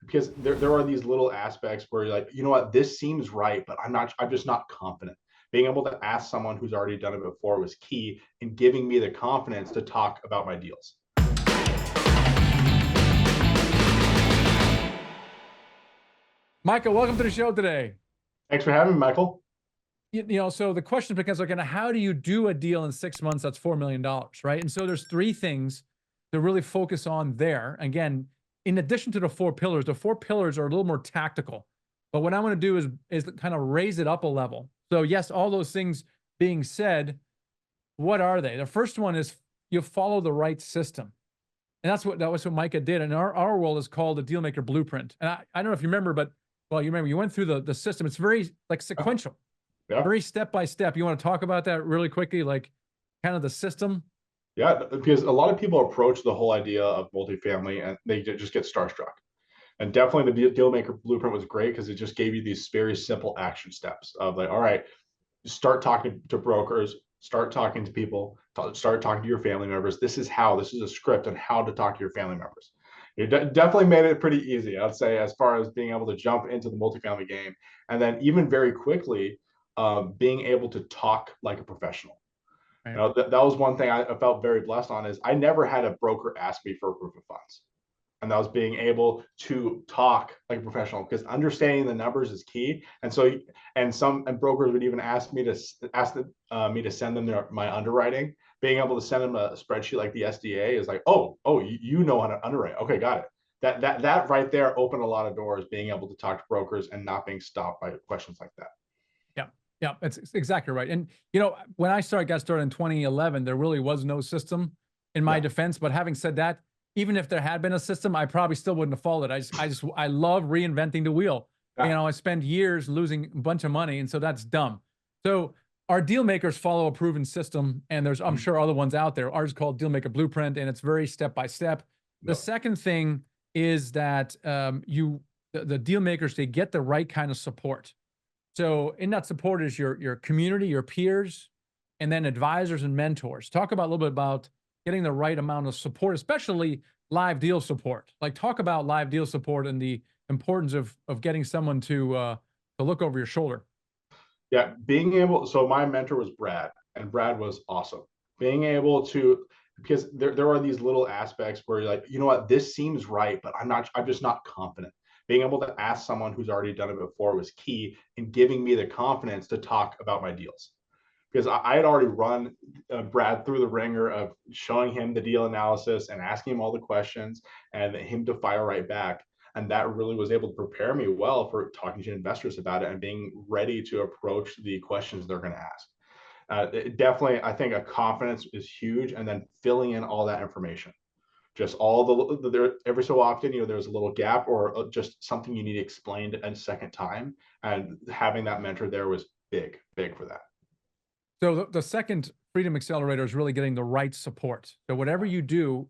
because there are these little aspects where you're like, you know what, this seems right, but I'm just not confident. Being able to ask someone who's already done it before was key in giving me the confidence to talk about my deals. Micah, welcome to the show today. Thanks for having me, Michael. So the question becomes like, how do you do a deal in 6 months that's $4 million, right? And so there's three things to really focus on there. Again, in addition to the four pillars are a little more tactical. But what I want to do is kind of raise it up a level. So yes, all those things being said, what are they? The first one is you follow the right system. And that was what Micah did. And our world is called the Dealmaker Blueprint. And I don't know if you remember, but well, you remember you went through the system. It's very like sequential. Yeah. Very step by step. You want to talk about that really quickly, like kind of the system? Yeah, because a lot of people approach the whole idea of multifamily and they just get starstruck. And definitely the Dealmaker Blueprint was great because it just gave you these very simple action steps of like, all right, start talking to brokers, start talking to people, start talking to your family members. This is a script on how to talk to your family members. It definitely made it pretty easy, I'd say, as far as being able to jump into the multifamily game. And then even very quickly, being able to talk like a professional. Right. You know, that was one thing I felt very blessed on is I never had a broker ask me for a proof of funds. And that was being able to talk like a professional because understanding the numbers is key. And so, and brokers would even ask me to send them my underwriting. Being able to send them a spreadsheet like the SDA is like, oh, you know how to underwrite. Okay, got it. That right there opened a lot of doors. Being able to talk to brokers and not being stopped by questions like that. Yeah, it's exactly right. And when I got started in 2011, there really was no system in my defense. But having said that, even if there had been a system, I probably still wouldn't have followed it. I love reinventing the wheel. Yeah. I spend years losing a bunch of money, and so that's dumb. So our deal makers follow a proven system, and there's I'm sure other ones out there. Ours is called Dealmaker Blueprint, and it's very step by step. The second thing is that the deal makers, they get the right kind of support. So in that support is your community, your peers, and then advisors and mentors. Talk about a little bit about getting the right amount of support, especially live deal support. Like talk about live deal support and the importance of getting someone to look over your shoulder. Yeah, so my mentor was Brad, and Brad was awesome. Being able to, because there are these little aspects where you're like, you know what, this seems right, but I'm just not confident. Being able to ask someone who's already done it before was key in giving me the confidence to talk about my deals. Because I had already run Brad through the ringer of showing him the deal analysis and asking him all the questions and him to fire right back. And that really was able to prepare me well for talking to investors about it and being ready to approach the questions they're going to ask. Definitely, I think a confidence is huge, and then filling in all that information. Just every so often, there's a little gap or just something you need explained a second time, and having that mentor there was big for that. So the second Freedom Accelerator is really getting the right support. So whatever you do,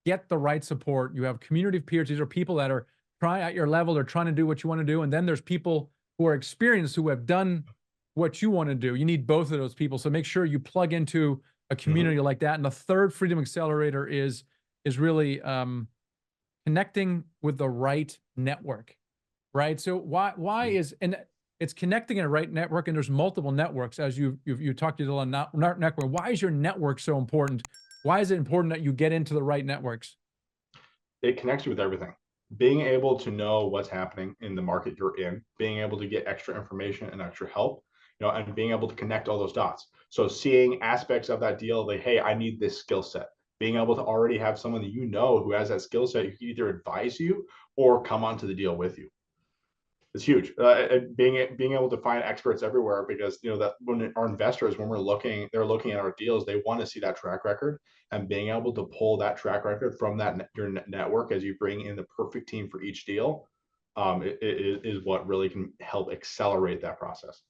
get the right support. You have community of peers. These are people that are trying at your level. They're trying to do what you want to do. And then there's people who are experienced, who have done what you want to do. You need both of those people. So make sure you plug into a community like that. And the third Freedom Accelerator is really connecting with the right network, right? So why is, and it's connecting in a right network, and there's multiple networks as you talked to the network. Why is your network so important? Why is it important that you get into the right networks? It connects you with everything. Being able to know what's happening in the market you're in, being able to get extra information and extra help, and being able to connect all those dots. So seeing aspects of that deal, like, hey, I need this skill set. Being able to already have someone that who has that skill set, who can either advise you or come onto the deal with you. It's huge. Being able to find experts everywhere, because that when our investors, when they're looking at our deals, they want to see that track record, and being able to pull that track record from your network as you bring in the perfect team for each deal, is what really can help accelerate that process.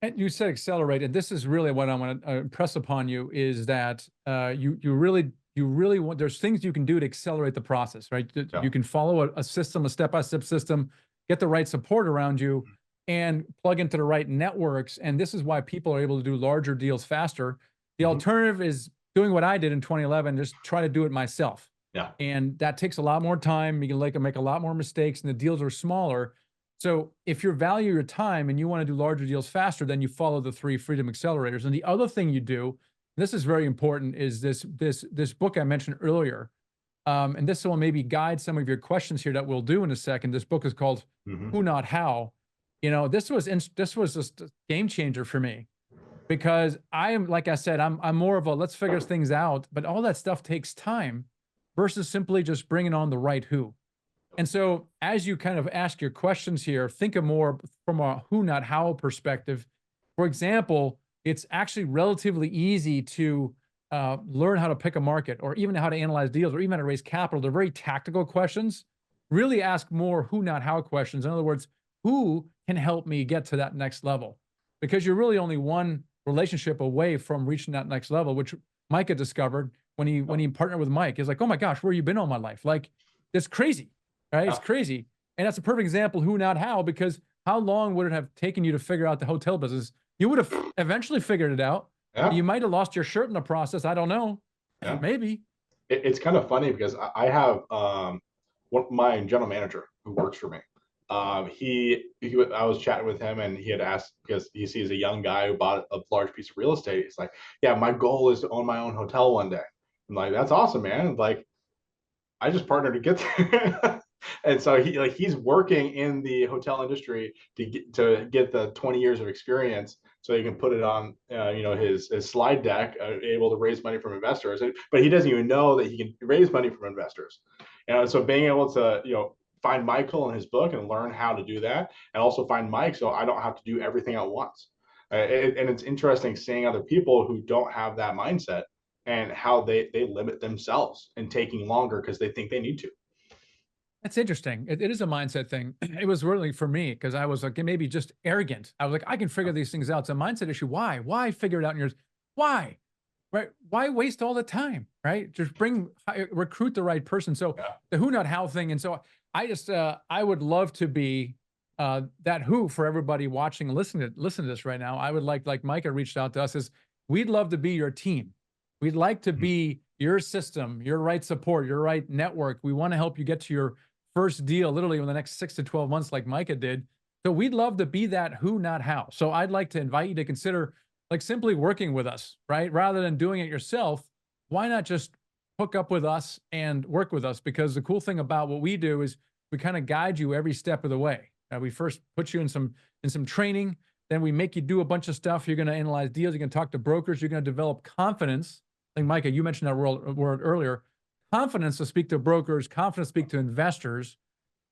And you said accelerate, and this is really what I want to impress upon you is that you really want. There's things you can do to accelerate the process, right? Yeah. You can follow a system, a step-by-step system. Get the right support around you and plug into the right networks. And this is why people are able to do larger deals faster. The alternative is doing what I did in 2011, just try to do it myself. Yeah. And that takes a lot more time. You can make a lot more mistakes and the deals are smaller. So if you value your time and you want to do larger deals faster, then you follow the 3 freedom accelerators. And the other thing you do, this is very important, is this book I mentioned earlier. And this will maybe guide some of your questions here that we'll do in a second. This book is called Hmm. Who Not How. This was just a game changer for me, because I am, like I said, I'm more of a let's figure things out, but all that stuff takes time versus simply just bringing on the right who. And so as you kind of ask your questions here, think of more from a who, not how perspective. For example, it's actually relatively easy to learn how to pick a market, or even how to analyze deals, or even how to raise capital. They're very tactical questions. Really ask more who, not how questions. In other words, who can help me get to that next level? Because you're really only one relationship away from reaching that next level, which Micah discovered when he partnered with Mike. He's like, oh my gosh, where you been all my life? Like, it's crazy, right? It's Yeah. crazy. And that's a perfect example, who, not how, because how long would it have taken you to figure out the hotel business? You would have eventually figured it out. Yeah. You might have lost your shirt in the process. I don't know. Yeah. Maybe. It's kind of funny because I have my general manager who works for me. I was chatting with him and he had asked because he sees a young guy who bought a large piece of real estate. He's like, "Yeah, my goal is to own my own hotel one day." I'm like, "That's awesome, man!" Like, I just partnered to get there. And so he's working in the hotel industry to get the 20 years of experience so he can put it on his slide deck, able to raise money from investors. But he doesn't even know that he can raise money from investors. And so being able to find Michael in his book and learn how to do that, and also find Mike so I don't have to do everything at once. And it's interesting seeing other people who don't have that mindset and how they limit themselves and taking longer because they think they need to. That's interesting. It is a mindset thing. It was really for me because I was like maybe just arrogant. I was like, I can figure these things out. It's a mindset issue. Why? Why figure it out in yours? Why? Right? Why waste all the time? Right? Just recruit the right person. So Yeah. the who, not how thing. And so I would love to be that who for everybody watching and listen to this right now. I would like Micah reached out to us, is we'd love to be your team. We'd like to Mhm. be your system, your right support, your right network. We want to help you get to your first deal literally in the next 6 to 12 months, like Micah did. So we'd love to be that who, not how. So I'd like to invite you to consider like simply working with us, right? Rather than doing it yourself, why not just hook up with us and work with us? Because the cool thing about what we do is we kind of guide you every step of the way. We first put you in some training, then we make you do a bunch of stuff. You're going to analyze deals, you're going to talk to brokers, you're going to develop confidence. Like Micah, you mentioned that word earlier. Confidence to speak to brokers, confidence to speak to investors,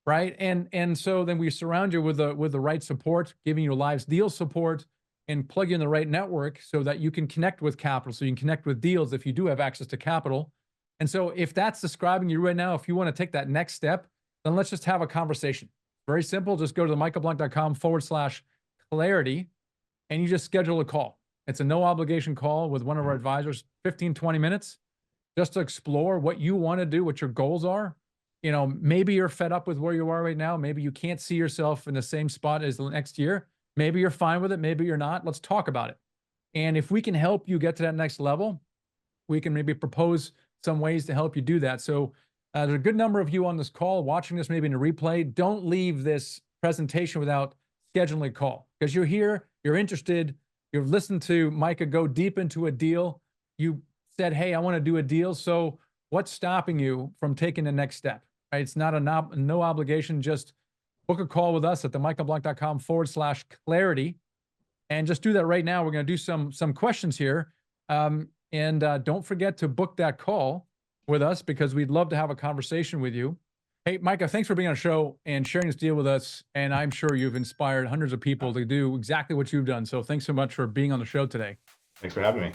right? And so then we surround you with the right support, giving you live deal support, and plug you in the right network so that you can connect with capital, so you can connect with deals if you do have access to capital. And so if that's describing you right now, if you want to take that next step, then let's just have a conversation. Very simple. Just go to themicahblunt.com/clarity and you just schedule a call. It's a no obligation call with one of our advisors, 15, 20 minutes, just to explore what you want to do, what your goals are. Maybe you're fed up with where you are right now. Maybe you can't see yourself in the same spot as the next year. Maybe you're fine with it. Maybe you're not. Let's talk about it. And if we can help you get to that next level, we can maybe propose some ways to help you do that. So there's a good number of you on this call watching this, maybe in a replay. Don't leave this presentation without scheduling a call, because you're here, you're interested, you've listened to Micah go deep into a deal. You said, hey, I want to do a deal. So what's stopping you from taking the next step? Right? It's not no obligation. Just book a call with us at themicahblunt.com/clarity. And just do that right now. We're going to do some questions here. And don't forget to book that call with us, because we'd love to have a conversation with you. Hey, Micah, thanks for being on the show and sharing this deal with us. And I'm sure you've inspired hundreds of people to do exactly what you've done. So thanks so much for being on the show today. Thanks for having me.